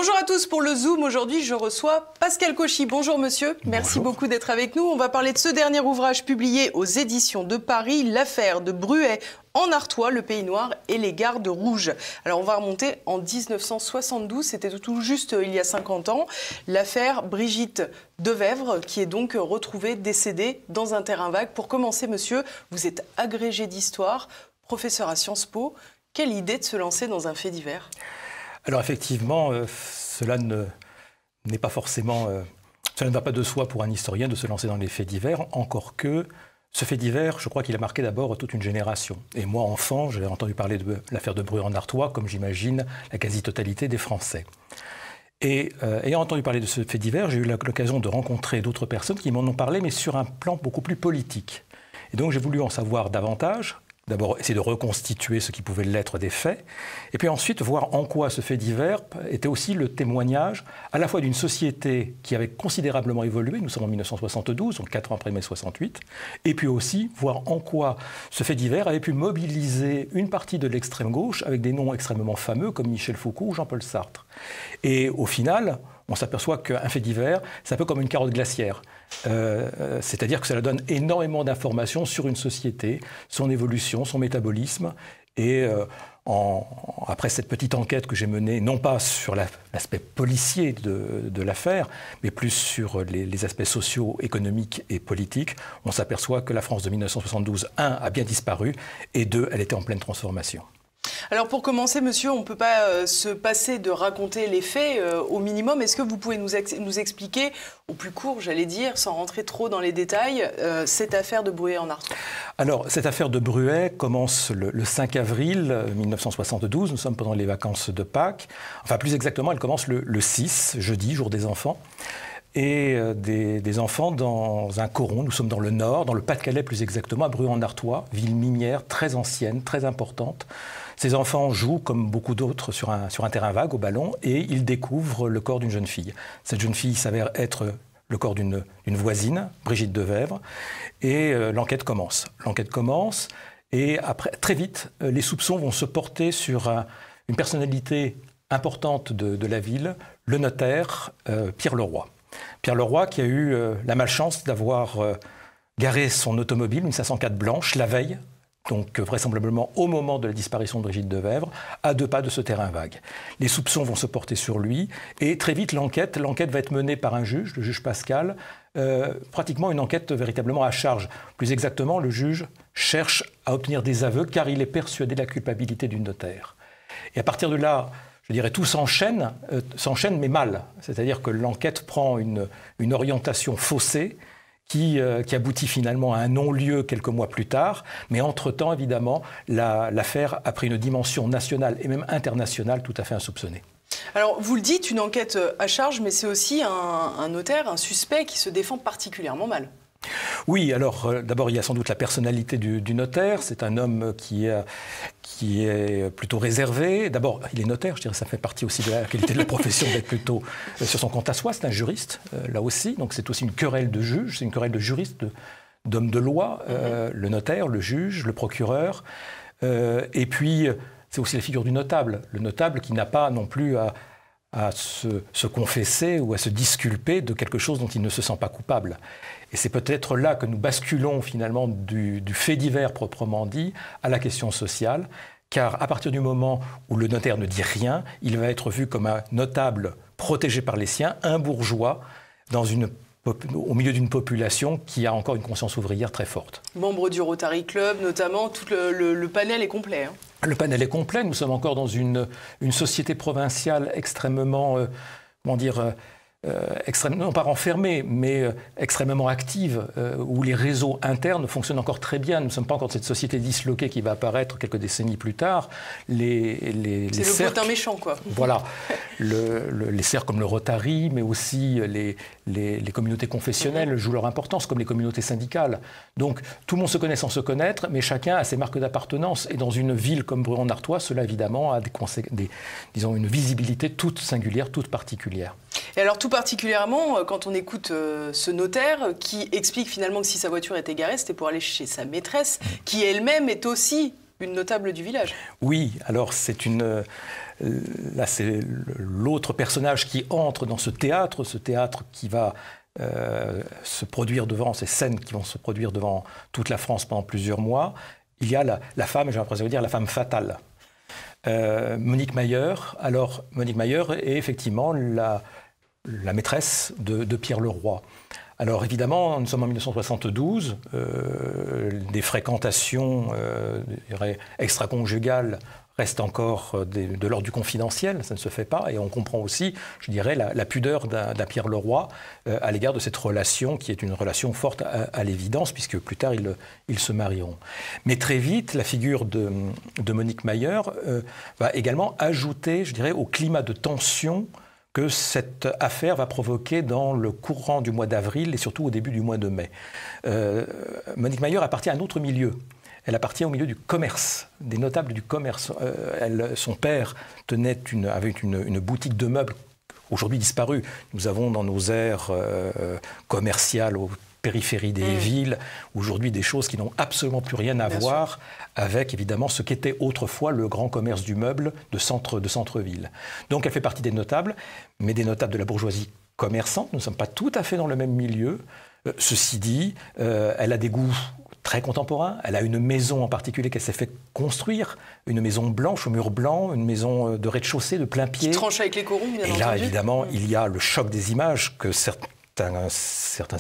Bonjour à tous pour le Zoom. Aujourd'hui, je reçois Pascal Cauchy. Bonjour monsieur, merci beaucoup d'être avec nous. On va parler de ce dernier ouvrage publié aux éditions de Paris, L'affaire de Bruay en Artois, le Pays Noir et les Gardes Rouges. Alors on va remonter en 1972, c'était tout juste il y a 50 ans. L'affaire Brigitte Devèvre qui est donc retrouvée décédée dans un terrain vague. Pour commencer monsieur, vous êtes agrégé d'histoire, professeur à Sciences Po. Quelle idée de se lancer dans un fait divers ? Alors effectivement, cela n'est pas forcément... cela ne va pas de soi pour un historien de se lancer dans les faits divers, encore que ce fait divers, je crois qu'il a marqué d'abord toute une génération. Et moi, enfant, j'avais entendu parler de l'affaire de Bruay en Artois, comme j'imagine la quasi-totalité des Français. Et ayant entendu parler de ce fait divers, j'ai eu l'occasion de rencontrer d'autres personnes qui m'en ont parlé, mais sur un plan beaucoup plus politique. Et donc j'ai voulu en savoir davantage. D'abord, essayer de reconstituer ce qui pouvait l'être des faits, et puis ensuite voir en quoi ce fait divers était aussi le témoignage à la fois d'une société qui avait considérablement évolué, nous sommes en 1972, donc 4 ans après mai 68, et puis aussi voir en quoi ce fait divers avait pu mobiliser une partie de l'extrême gauche avec des noms extrêmement fameux comme Michel Foucault ou Jean-Paul Sartre. Et au final, on s'aperçoit qu'un fait divers, c'est un peu comme une carotte glaciaire. C'est-à-dire que cela donne énormément d'informations sur une société, son évolution, son métabolisme. Et après cette petite enquête que j'ai menée, non pas sur l'aspect policier de l'affaire, mais plus sur les aspects sociaux, économiques et politiques, on s'aperçoit que la France de 1972, 1, a bien disparu, et 2, elle était en pleine transformation. Alors pour commencer, monsieur, on ne peut pas se passer de raconter les faits au minimum. Est-ce que vous pouvez nous expliquer, au plus court, j'allais dire, sans rentrer trop dans les détails, cette affaire de Bruay en Artois? Alors, cette affaire de Bruay commence le 5 avril 1972. Nous sommes pendant les vacances de Pâques. Enfin, plus exactement, elle commence le 6, jeudi, jour des enfants. Et des enfants dans un coron. Nous sommes dans le Nord, dans le Pas-de-Calais plus exactement, à Bruay en Artois, ville minière très ancienne, très importante. Ces enfants jouent, comme beaucoup d'autres, sur un terrain vague, au ballon, et ils découvrent le corps d'une jeune fille. Cette jeune fille s'avère être le corps d'une voisine, Brigitte Devèvre, et l'enquête commence. L'enquête commence, et après, très vite, les soupçons vont se porter sur une personnalité importante de la ville, le notaire Pierre Leroy. Pierre Leroy qui a eu la malchance d'avoir garé son automobile, une 504 blanche, la veille, donc vraisemblablement au moment de la disparition de Brigitte Devèvre, à 2 pas de ce terrain vague. Les soupçons vont se porter sur lui, et très vite l'enquête va être menée par un juge, le juge Pascal, pratiquement une enquête véritablement à charge. Plus exactement, le juge cherche à obtenir des aveux car il est persuadé de la culpabilité du notaire. Et à partir de là, je dirais, tout s'enchaîne mais mal. C'est-à-dire que l'enquête prend une orientation faussée qui aboutit finalement à un non-lieu quelques mois plus tard. Mais entre-temps, évidemment, l'affaire a pris une dimension nationale et même internationale tout à fait insoupçonnée. Alors, vous le dites, une enquête à charge, mais c'est aussi un notaire, un suspect qui se défend particulièrement mal. Oui, alors d'abord il y a sans doute la personnalité du notaire. C'est un homme qui est plutôt réservé. D'abord, il est notaire, je dirais, ça fait partie aussi de la qualité de la profession d'être plutôt sur son compte à soi. C'est un juriste, là aussi. Donc c'est aussi une querelle de juge, c'est une querelle de juriste, d'hommes de loi, le notaire, le juge, le procureur. Et puis, c'est aussi la figure du notable. Le notable qui n'a pas non plus à se confesser ou à se disculper de quelque chose dont il ne se sent pas coupable. Et c'est peut-être là que nous basculons finalement du fait divers proprement dit à la question sociale, car à partir du moment où le notaire ne dit rien, il va être vu comme un notable protégé par les siens, un bourgeois au milieu d'une population qui a encore une conscience ouvrière très forte. Membre du Rotary Club notamment, tout le panel est complet. Hein. Le panel est complet, nous sommes encore dans une société provinciale extrêmement, extrêmement, non pas renfermée, mais extrêmement active, où les réseaux internes fonctionnent encore très bien. Nous ne sommes pas encore dans cette société disloquée qui va apparaître quelques décennies plus tard. C'est le potin méchant, quoi. Voilà. Les cercles comme le Rotary, mais aussi les communautés confessionnelles jouent leur importance, comme les communautés syndicales. Donc tout le monde se connaît sans se connaître, mais chacun a ses marques d'appartenance. Et dans une ville comme Bruay en Artois, cela évidemment a disons, une visibilité toute singulière, toute particulière. Et alors tout particulièrement quand on écoute ce notaire qui explique finalement que si sa voiture était garée, c'était pour aller chez sa maîtresse, qui elle-même est aussi une notable du village. Oui, alors là c'est l'autre personnage qui entre dans ce théâtre qui va se produire devant, ces scènes qui vont se produire devant toute la France pendant plusieurs mois. Il y a la femme, j'ai l'impression de dire la femme fatale. Monique Mayer. Alors, Monique Mayer est effectivement la maîtresse de Pierre le Roi. Alors évidemment, nous sommes en 1972, des fréquentations extra-conjugales restent encore de l'ordre du confidentiel, ça ne se fait pas, et on comprend aussi, je dirais, la pudeur d'un Pierre le Roi à l'égard de cette relation qui est une relation forte à l'évidence, puisque plus tard ils se marieront. Mais très vite, la figure de Monique Mayer va également ajouter, je dirais, au climat de tension que cette affaire va provoquer dans le courant du mois d'avril et surtout au début du mois de mai. Monique Mayer appartient à un autre milieu. Elle appartient au milieu du commerce, des notables du commerce. Son père avait une boutique de meubles, aujourd'hui disparue. Nous avons dans nos aires commerciales, aux périphéries des villes, aujourd'hui des choses qui n'ont absolument plus rien à voir avec évidemment ce qu'était autrefois le grand commerce du meuble de centre-ville. Donc elle fait partie des notables, mais des notables de la bourgeoisie commerçante. Nous ne sommes pas tout à fait dans le même milieu. Ceci dit, elle a des goûts très contemporain. Elle a une maison en particulier qu'elle s'est fait construire, une maison blanche aux murs blancs, une maison de rez-de-chaussée de plein pied. Qui tranche avec les corons, bien entendu. Et là, évidemment, il y a le choc des images que certains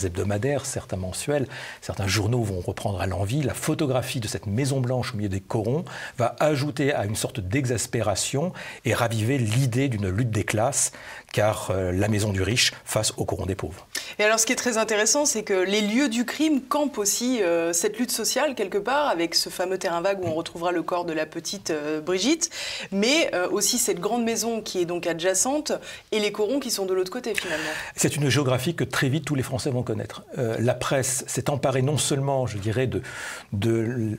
hebdomadaires, certains mensuels, certains journaux vont reprendre à l'envi. La photographie de cette maison blanche au milieu des corons va ajouter à une sorte d'exaspération et raviver l'idée d'une lutte des classes, car la maison du riche face au coron des pauvres. Et alors, ce qui est très intéressant, c'est que les lieux du crime campent aussi cette lutte sociale, quelque part, avec ce fameux terrain vague où on retrouvera le corps de la petite Brigitte, mais aussi cette grande maison qui est donc adjacente et les corons qui sont de l'autre côté, finalement. C'est une géographie que très vite tous les Français vont connaître. La presse s'est emparée non seulement, je dirais, de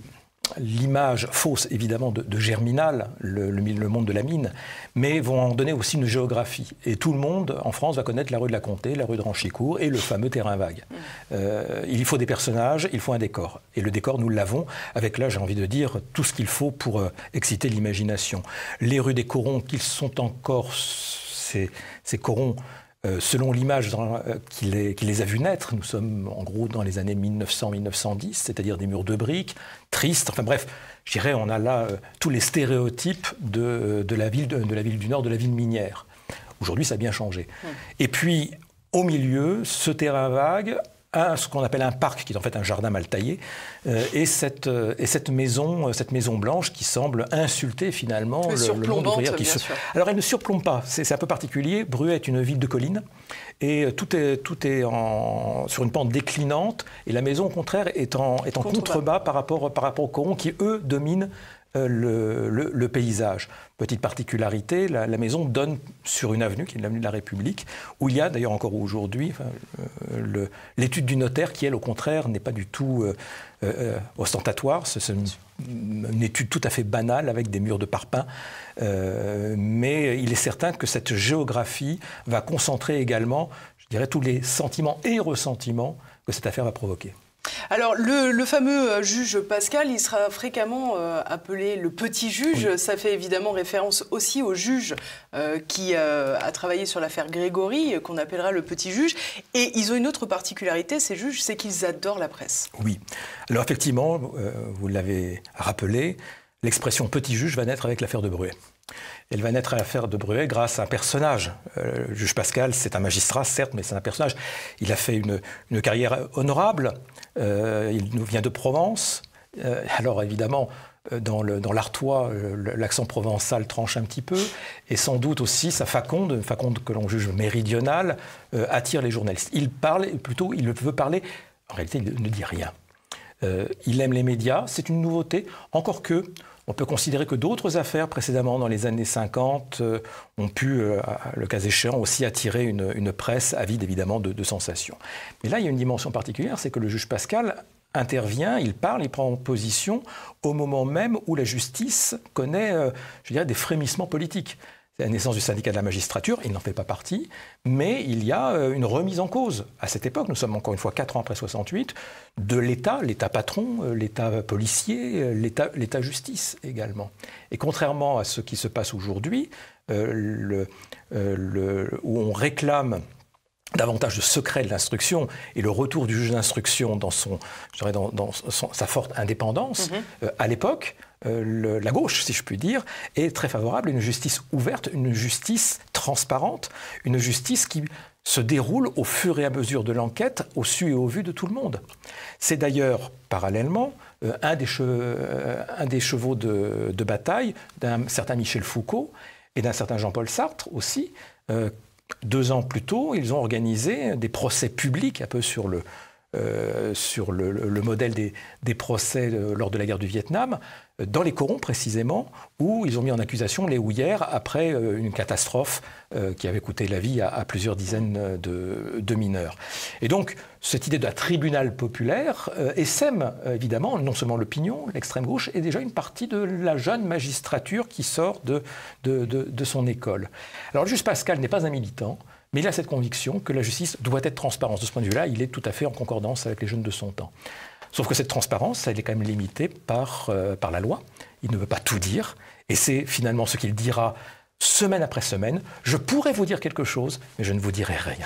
l'image fausse, évidemment, de Germinal, le monde de la mine, mais vont en donner aussi une géographie. Et tout le monde, en France, va connaître la rue de la Comté, la rue de Ranchécourt et le fameux terrain vague. Il faut des personnages, il faut un décor. Et le décor, nous l'avons, avec là, j'ai envie de dire, tout ce qu'il faut pour exciter l'imagination. Les rues des corons, qu'ils sont encore ces corons, selon l'image qui les a vus naître, nous sommes en gros dans les années 1900-1910, c'est-à-dire des murs de briques, tristes, enfin bref, je dirais on a là tous les stéréotypes de la ville du Nord, de la ville minière. Aujourd'hui, ça a bien changé. Et puis, au milieu, ce terrain vague, ce qu'on appelle un parc, qui est en fait un jardin mal taillé, et cette maison blanche qui semble insulter finalement le monde ouvrier. Alors elle ne surplombe pas, c'est un peu particulier. Bruay est une ville de collines, et tout est sur une pente déclinante, et la maison au contraire est en contrebas par rapport aux corons qui, eux, dominent le paysage. Petite particularité, la maison donne sur une avenue, qui est l'avenue de la République, où il y a d'ailleurs encore aujourd'hui l'étude du notaire qui, elle, au contraire, n'est pas du tout ostentatoire. C'est une étude tout à fait banale avec des murs de parpaing. Mais il est certain que cette géographie va concentrer également, je dirais, tous les sentiments et ressentiments que cette affaire va provoquer. Alors, le fameux juge Pascal, il sera fréquemment appelé le petit juge. Oui. Ça fait évidemment référence aussi au juge qui a travaillé sur l'affaire Grégory, qu'on appellera le petit juge. Et ils ont une autre particularité, ces juges, c'est qu'ils adorent la presse. Oui. Alors effectivement, vous l'avez rappelé, l'expression petit juge va naître avec l'affaire de Bruay. Elle va naître à l'affaire de Bruay grâce à un personnage. Le juge Pascal, c'est un magistrat, certes, mais c'est un personnage. Il a fait une carrière honorable. Il nous vient de Provence. Alors évidemment, dans l'Artois, l'accent provençal tranche un petit peu. Et sans doute aussi sa faconde que l'on juge méridionale, attire les journalistes. Il veut parler. En réalité, il ne dit rien. Il aime les médias, c'est une nouveauté. Encore que, on peut considérer que d'autres affaires précédemment, dans les années 50, ont pu, le cas échéant, aussi attirer une presse avide évidemment de sensations. Mais là, il y a une dimension particulière, c'est que le juge Pascal intervient, il parle, il prend position au moment même où la justice connaît, je dirais, des frémissements politiques. la naissance du syndicat de la magistrature, il n'en fait pas partie, mais il y a une remise en cause. À cette époque, nous sommes encore une fois 4 ans après 68, de l'État, l'État patron, l'État policier, l'État justice également. Et contrairement à ce qui se passe aujourd'hui, où on réclame davantage de secret de l'instruction et le retour du juge d'instruction dans sa forte indépendance, à l'époque, la gauche, si je puis dire, est très favorable à une justice ouverte, une justice transparente, une justice qui se déroule au fur et à mesure de l'enquête, au su et au vu de tout le monde. C'est d'ailleurs, parallèlement, un des chevaux de bataille d'un certain Michel Foucault et d'un certain Jean-Paul Sartre aussi. 2 ans plus tôt, ils ont organisé des procès publics, un peu sur le modèle des procès lors de la guerre du Vietnam, dans les corons précisément, où ils ont mis en accusation les houillères après une catastrophe qui avait coûté la vie à plusieurs dizaines de mineurs. Et donc, cette idée d'un tribunal populaire essaime évidemment non seulement l'opinion, l'extrême gauche, et déjà une partie de la jeune magistrature qui sort de son école. Alors le juge Pascal n'est pas un militant, mais il a cette conviction que la justice doit être transparente. De ce point de vue-là, il est tout à fait en concordance avec les jeunes de son temps. Sauf que cette transparence, elle est quand même limitée par la loi. Il ne veut pas tout dire. Et c'est finalement ce qu'il dira semaine après semaine. Je pourrais vous dire quelque chose, mais je ne vous dirai rien.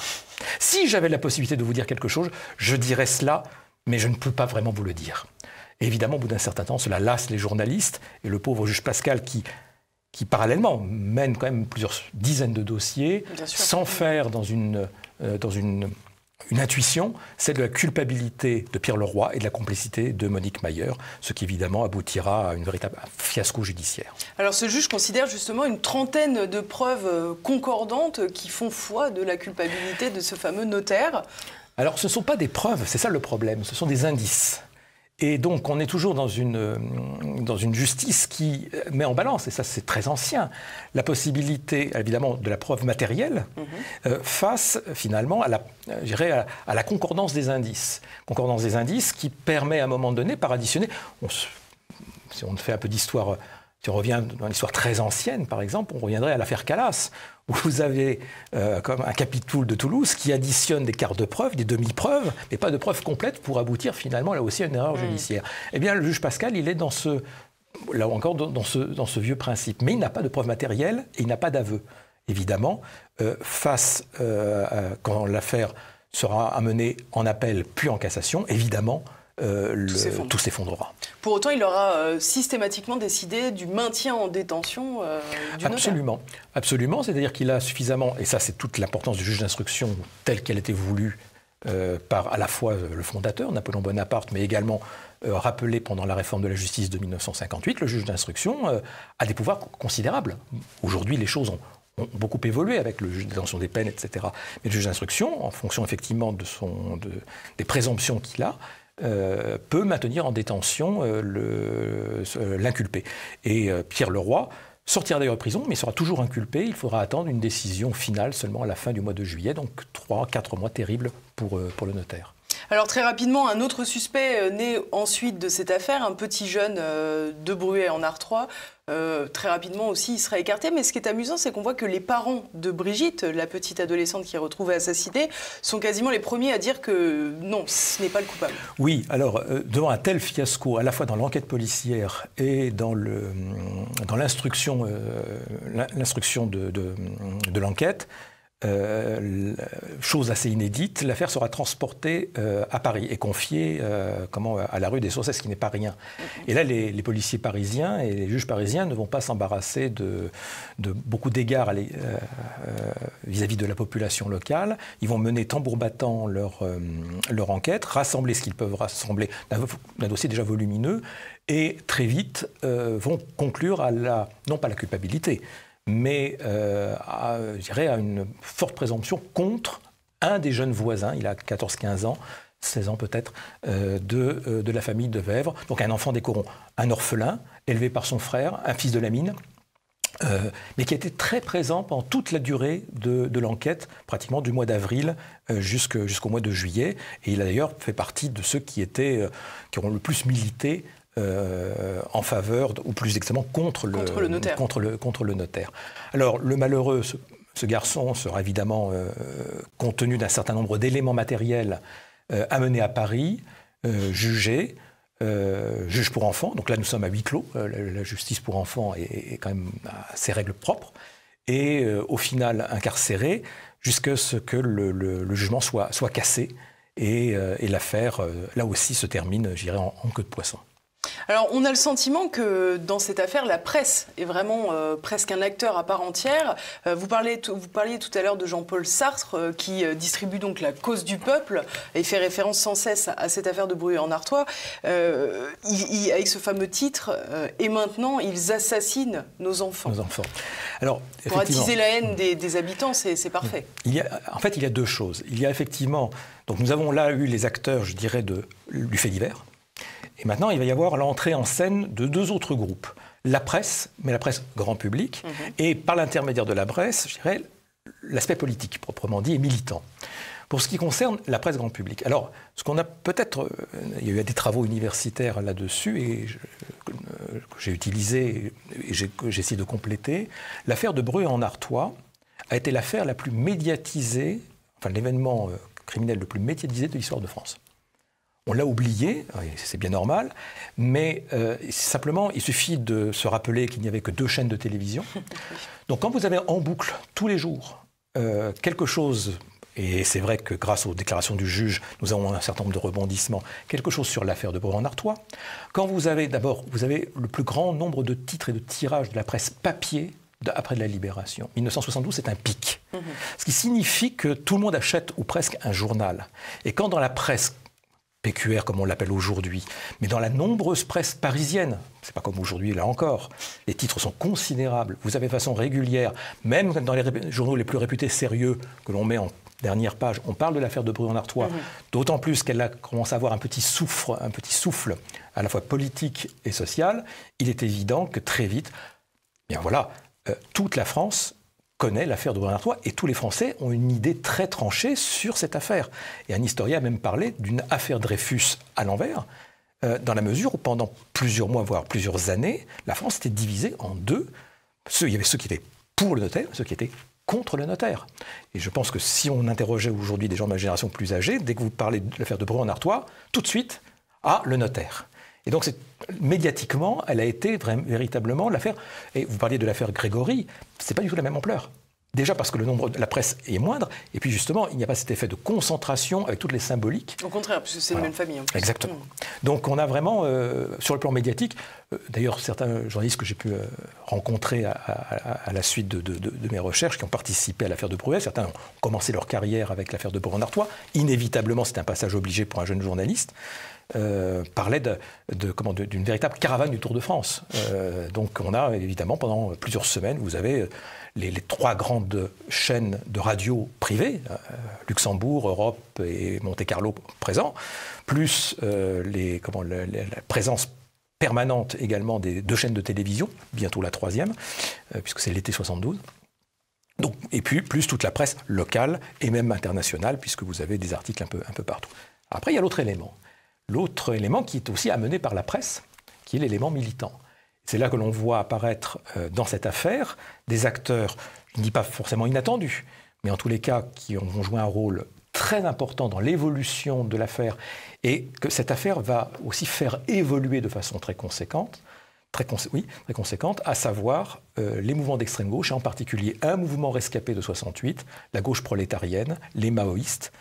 Si j'avais la possibilité de vous dire quelque chose, je dirais cela, mais je ne peux pas vraiment vous le dire. Et évidemment, au bout d'un certain temps, cela lasse les journalistes. Et le pauvre juge Pascal qui parallèlement mène quand même plusieurs dizaines de dossiers, sans faire dans une intuition, celle de la culpabilité de Pierre Leroy et de la complicité de Monique Mayer, ce qui évidemment aboutira à une véritable fiasco judiciaire. Alors ce juge considère justement une trentaine de preuves concordantes qui font foi de la culpabilité de ce fameux notaire. Alors ce ne sont pas des preuves, c'est ça le problème, ce sont des indices. Et donc, on est toujours dans une justice qui met en balance, et ça c'est très ancien, la possibilité, évidemment, de la preuve matérielle face, finalement, à la concordance des indices. Concordance des indices qui permet, à un moment donné, par additionner... Si on fait un peu d'histoire... Si on revient dans l'histoire très ancienne, par exemple, on reviendrait à l'affaire Calas, où vous avez comme un capitoul de Toulouse qui additionne des quarts de preuve, des demi-preuves, mais pas de preuves complètes pour aboutir finalement là aussi à une erreur judiciaire. Eh bien, le juge Pascal, il est là encore dans ce vieux principe. Mais il n'a pas de preuve matérielle et il n'a pas d'aveu. Évidemment, quand l'affaire sera amenée en appel puis en cassation, évidemment, tout s'effondrera. Pour autant, il aura systématiquement décidé du maintien en détention du notaire. Absolument. Absolument, c'est-à-dire qu'il a suffisamment, et ça c'est toute l'importance du juge d'instruction telle qu'elle était voulue par à la fois le fondateur, Napoléon Bonaparte, mais également rappelé pendant la réforme de la justice de 1958, le juge d'instruction a des pouvoirs considérables. Aujourd'hui, les choses ont beaucoup évolué avec le juge de détention des peines, etc. Mais le juge d'instruction, en fonction effectivement des présomptions qu'il a, peut maintenir en détention l'inculpé. Et Pierre Leroy sortira d'ailleurs de prison, mais sera toujours inculpé. Il faudra attendre une décision finale seulement à la fin du mois de juillet, donc 3-4 mois terribles pour le notaire. Alors très rapidement, un autre suspect né ensuite de cette affaire, un petit jeune de Bruay en Artois. Très rapidement aussi, il sera écarté. Mais ce qui est amusant, c'est qu'on voit que les parents de Brigitte, la petite adolescente qui est retrouvée assassinée, sont quasiment les premiers à dire que non, ce n'est pas le coupable. Oui, alors devant un tel fiasco, à la fois dans l'enquête policière et dans l'instruction de l'enquête, chose assez inédite, l'affaire sera transportée à Paris et confiée à la rue des Saussaies, ce qui n'est pas rien. Et là, les policiers parisiens et les juges parisiens ne vont pas s'embarrasser de beaucoup d'égards vis-à-vis de la population locale. Ils vont mener tambour battant leur enquête, rassembler ce qu'ils peuvent rassembler d'un dossier déjà volumineux et très vite vont conclure non pas la culpabilité, mais je dirais à une forte présomption contre un des jeunes voisins, il a 14-15 ans, 16 ans peut-être, de la famille de Vèvre, donc un enfant des corons, un orphelin, élevé par son frère, un fils de la mine, mais qui a été très présent pendant toute la durée de l'enquête, pratiquement du mois d'avril jusqu'au mois de juillet, et il a d'ailleurs fait partie de ceux qui ont le plus milité en faveur, ou plus exactement contre le notaire. Alors, le malheureux, ce garçon sera évidemment, compte tenu d'un certain nombre d'éléments matériels, amené à Paris, jugé, juge pour enfants. Donc là, nous sommes à huis clos. La justice pour enfants est quand même à ses règles propres. Et au final, incarcéré, jusqu'à ce que le jugement soit cassé. Et l'affaire, là aussi, se termine, je dirais, en queue de poisson. Alors, on a le sentiment que dans cette affaire, la presse est vraiment presque un acteur à part entière. Vous parliez tout à l'heure de Jean-Paul Sartre, qui distribue donc la cause du peuple et fait référence sans cesse à cette affaire de Bruay-en-Artois. Avec ce fameux titre, et maintenant, ils assassinent nos enfants. Alors, pour attiser la haine des habitants, c'est parfait. En fait, il y a deux choses. Il y a effectivement... Donc, nous avons là eu les acteurs, je dirais, du fait divers. Et maintenant, il va y avoir l'entrée en scène de deux autres groupes. La presse, mais la presse grand public, et par l'intermédiaire de la presse, je dirais, l'aspect politique, proprement dit, et militant. Pour ce qui concerne la presse grand public, alors, ce qu'on a peut-être... il y a eu des travaux universitaires là-dessus, et que j'ai utilisé, et que j'essaie de compléter. L'affaire de Bruay-en-Artois a été l'affaire la plus médiatisée, enfin, l'événement criminel le plus médiatisé de l'histoire de France. On l'a oublié, c'est bien normal, mais simplement, il suffit de se rappeler qu'il n'y avait que 2 chaînes de télévision. Donc quand vous avez en boucle, tous les jours, quelque chose, et c'est vrai que grâce aux déclarations du juge, nous avons un certain nombre de rebondissements, quelque chose sur l'affaire de Bruay-en-Artois, quand vous avez d'abord, vous avez le plus grand nombre de titres et de tirages de la presse papier après la Libération. 1972, c'est un pic. Ce qui signifie que tout le monde achète, ou presque, un journal. Et quand dans la presse PQR, comme on l'appelle aujourd'hui, mais dans la nombreuse presse parisienne, c'est pas comme aujourd'hui, là encore, les titres sont considérables. Vous avez de façon régulière, même dans les journaux les plus réputés sérieux que l'on met en dernière page, on parle de l'affaire de Bruay-en-Artois, d'autant plus qu'elle commence à avoir un petit souffle à la fois politique et social. Il est évident que très vite, bien voilà, toute la France connaît l'affaire de Bruay-en-Artois et tous les Français ont une idée très tranchée sur cette affaire. Et un historien a même parlé d'une affaire Dreyfus à l'envers, dans la mesure où pendant plusieurs mois, voire plusieurs années, la France était divisée en deux. Il y avait ceux qui étaient pour le notaire, ceux qui étaient contre le notaire. Et je pense que si on interrogeait aujourd'hui des gens de ma génération plus âgée, dès que vous parlez de l'affaire de Bruay-en-Artois, tout de suite, le notaire. Et donc, médiatiquement, elle a été véritablement l'affaire... Et vous parliez de l'affaire Grégory, c'est pas du tout la même ampleur. Déjà parce que le nombre de la presse est moindre, et puis justement, il n'y a pas cet effet de concentration avec toutes les symboliques. Au contraire, parce que c'est une même famille. En plus. Exactement. Donc on a vraiment, sur le plan médiatique, d'ailleurs certains journalistes que j'ai pu rencontrer à la suite de mes recherches, qui ont participé à l'affaire de Bruay, certains ont commencé leur carrière avec l'affaire de Bruay-en-Artois, inévitablement c'est un passage obligé pour un jeune journaliste, parlait d'une véritable caravane du Tour de France. Donc on a évidemment pendant plusieurs semaines, vous avez les 3 grandes chaînes de radio privées, Luxembourg, Europe et Monte-Carlo présents, plus la présence permanente également des 2 chaînes de télévision, bientôt la 3e, puisque c'est l'été 72. Donc, et puis plus toute la presse locale et même internationale, puisque vous avez des articles un peu partout. Après, il y a l'autre élément. L'autre élément qui est aussi amené par la presse, qui est l'élément militant. C'est là que l'on voit apparaître dans cette affaire des acteurs, je ne dis pas forcément inattendus, mais en tous les cas qui ont joué un rôle très important dans l'évolution de l'affaire et que cette affaire va aussi faire évoluer de façon très conséquente, à savoir les mouvements d'extrême gauche, et en particulier un mouvement rescapé de 68, la gauche prolétarienne, les maoïstes,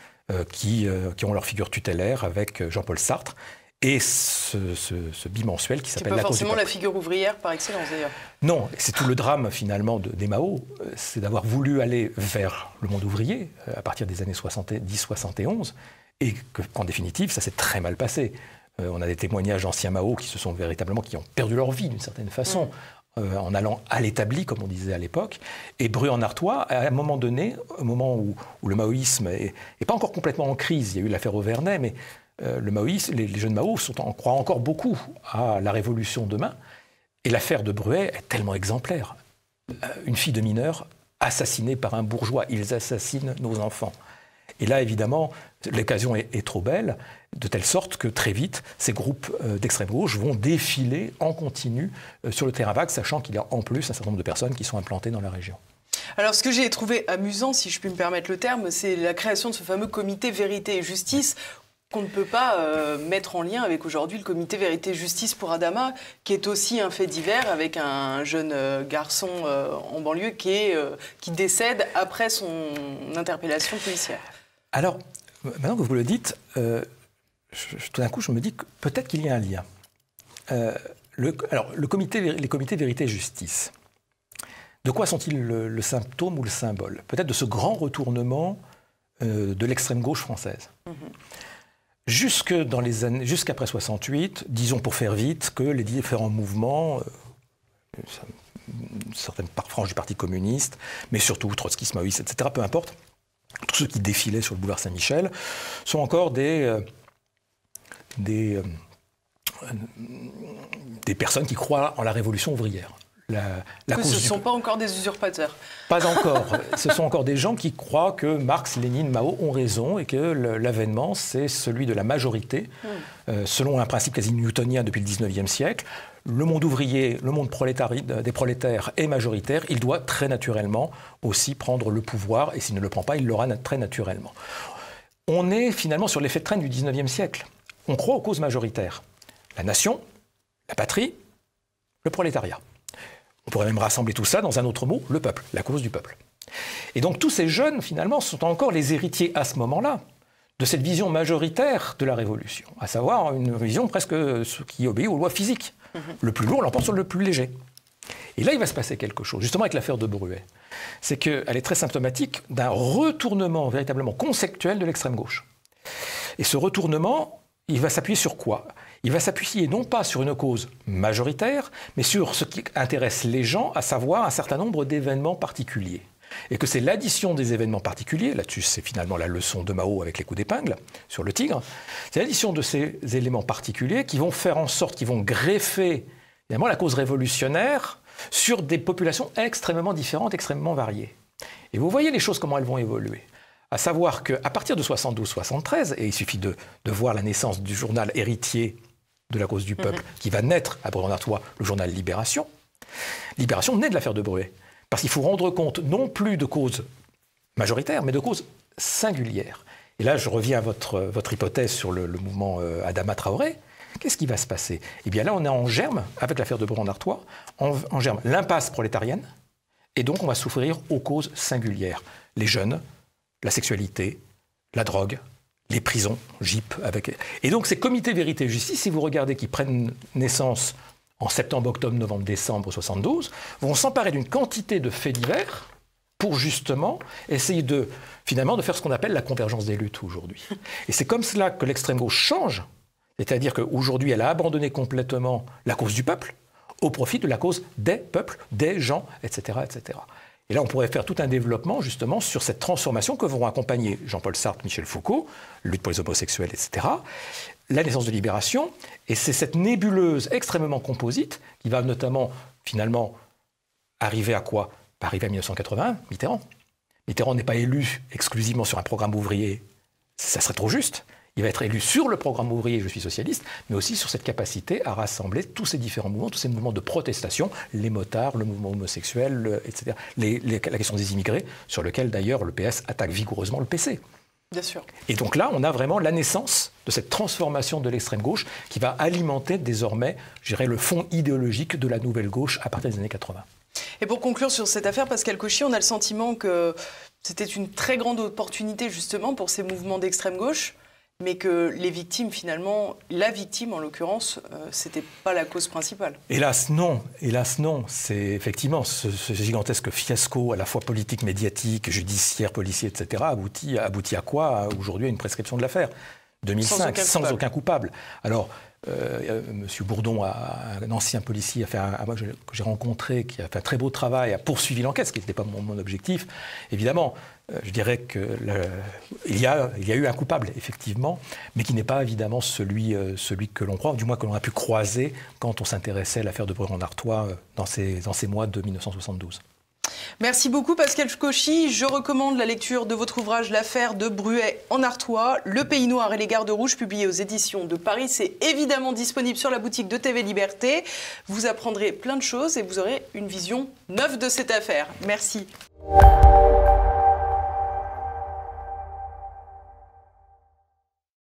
qui ont leur figure tutélaire avec Jean-Paul Sartre, et ce bimensuel qui s'appelle La Cause du Peuple. C'est pas forcément la figure ouvrière par excellence d'ailleurs. Non, c'est tout le drame finalement des Mao, c'est d'avoir voulu aller vers le monde ouvrier à partir des années 70-71, et qu'en définitive, ça s'est très mal passé. On a des témoignages d'anciens Mao qui ont perdu leur vie d'une certaine façon, en allant à l'établi, comme on disait à l'époque. Et Bruay-en-Artois, à un moment donné, au moment où le maoïsme n'est pas encore complètement en crise, il y a eu l'affaire Auvernais, mais le maoïsme, les jeunes Mao croient encore beaucoup à la révolution demain. Et l'affaire de Bruay est tellement exemplaire. Une fille de mineur assassinée par un bourgeois. Ils assassinent nos enfants. Et là, évidemment, l'occasion est trop belle, de telle sorte que très vite, ces groupes d'extrême gauche vont défiler en continu sur le terrain vague, sachant qu'il y a en plus un certain nombre de personnes qui sont implantées dans la région. Alors, ce que j'ai trouvé amusant, si je puis me permettre le terme, c'est la création de ce fameux comité Vérité et Justice qu'on ne peut pas mettre en lien avec aujourd'hui le comité Vérité et Justice pour Adama, qui est aussi un fait divers avec un jeune garçon en banlieue qui décède après son interpellation policière. Alors, maintenant que vous le dites, tout d'un coup, je me dis que peut-être qu'il y a un lien. Les comités Vérité et Justice, de quoi sont-ils le symptôme ou le symbole? Peut-être de ce grand retournement de l'extrême gauche française. Jusqu'après 68, disons pour faire vite, que les différents mouvements, certaines franges du Parti communiste, mais surtout trotskistes, maoïstes, etc., peu importe, tous ceux qui défilaient sur le boulevard Saint-Michel, sont encore des personnes qui croient en la révolution ouvrière. Que ce ne sont pas encore des usurpateurs. Pas encore. Ce sont encore des gens qui croient que Marx, Lénine, Mao ont raison et que l'avènement, c'est celui de la majorité, selon un principe quasi newtonien depuis le 19e siècle. Le monde ouvrier, le monde des prolétaires est majoritaire. Il doit très naturellement aussi prendre le pouvoir et s'il ne le prend pas, il l'aura très naturellement. On est finalement sur l'effet de traîne du 19e siècle. On croit aux causes majoritaires. La nation, la patrie, le prolétariat. On pourrait même rassembler tout ça dans un autre mot, le peuple, la cause du peuple. Et donc tous ces jeunes, finalement, sont encore les héritiers à ce moment-là de cette vision majoritaire de la Révolution, à savoir une vision presque qui obéit aux lois physiques. Le plus lourd l'emporte sur le plus léger. Et là, il va se passer quelque chose, justement avec l'affaire de Bruet. C'est qu'elle est très symptomatique d'un retournement véritablement conceptuel de l'extrême gauche. Et ce retournement, il va s'appuyer sur quoi ? Il va s'appuyer non pas sur une cause majoritaire, mais sur ce qui intéresse les gens, à savoir un certain nombre d'événements particuliers. Et que c'est l'addition des événements particuliers, là-dessus c'est finalement la leçon de Mao avec les coups d'épingle sur le tigre, c'est l'addition de ces éléments particuliers qui vont faire en sorte, qui vont greffer évidemment la cause révolutionnaire sur des populations extrêmement différentes, extrêmement variées. Et vous voyez les choses, comment elles vont évoluer. À savoir qu'à partir de 72-73, et il suffit de voir la naissance du journal héritier de la cause du peuple, qui va naître à Bruay-en-Artois, le journal Libération. Libération naît de l'affaire de Bruay. Parce qu'il faut rendre compte non plus de causes majoritaires, mais de causes singulières. Et là, je reviens à votre hypothèse sur le mouvement Adama Traoré. Qu'est-ce qui va se passer? Eh bien là, on est en germe, avec l'affaire de Bruay-en-Artois, en germe l'impasse prolétarienne, et donc on va souffrir aux causes singulières. Les jeunes, la sexualité, la drogue, les prisons, GIP. Et donc ces comités Vérité et Justice, si vous regardez, qui prennent naissance en septembre, octobre, novembre, décembre 72, vont s'emparer d'une quantité de faits divers pour justement essayer finalement de faire ce qu'on appelle la convergence des luttes aujourd'hui. Et c'est comme cela que l'extrême gauche change, c'est-à-dire qu'aujourd'hui elle a abandonné complètement la cause du peuple au profit de la cause des peuples, des gens, etc., etc. Et là, on pourrait faire tout un développement, justement, sur cette transformation que vont accompagner Jean-Paul Sartre, Michel Foucault, lutte pour les homosexuels, etc., la naissance de Libération, et c'est cette nébuleuse extrêmement composite qui va notamment, finalement, arriver à quoi? Arriver à 1981, Mitterrand. Mitterrand n'est pas élu exclusivement sur un programme ouvrier, ça serait trop juste. Il va être élu sur le programme ouvrier, je suis socialiste, mais aussi sur cette capacité à rassembler tous ces différents mouvements, tous ces mouvements de protestation, les motards, le mouvement homosexuel, etc. La question des immigrés, sur lequel d'ailleurs le PS attaque vigoureusement le PC. Bien sûr. Et donc là, on a vraiment la naissance de cette transformation de l'extrême gauche qui va alimenter désormais, je dirais, le fond idéologique de la nouvelle gauche à partir des années 80. Et pour conclure sur cette affaire, Pascal Cauchy, on a le sentiment que c'était une très grande opportunité justement pour ces mouvements d'extrême gauche, mais que les victimes, finalement, la victime en l'occurrence, c'était pas la cause principale. Hélas non, c'est effectivement ce gigantesque fiasco à la fois politique, médiatique, judiciaire, policier, etc. aboutit à quoi? Aujourd'hui à une prescription de l'affaire. 2005, sans aucun coupable. Alors, M. Bourdon, un ancien policier que j'ai rencontré, qui a fait un très beau travail, a poursuivi l'enquête, ce qui n'était pas mon objectif. Évidemment, je dirais qu'il y a eu un coupable, effectivement, mais qui n'est pas évidemment celui que l'on croit, du moins que l'on a pu croiser quand on s'intéressait à l'affaire de Bruay-en-Artois dans ces mois de 1972. Merci beaucoup Pascal Cauchy. Je recommande la lecture de votre ouvrage L'affaire de Bruay en Artois, Le Pays Noir et les Gardes Rouges, publié aux éditions de Paris. C'est évidemment disponible sur la boutique de TV Liberté. Vous apprendrez plein de choses et vous aurez une vision neuve de cette affaire. Merci.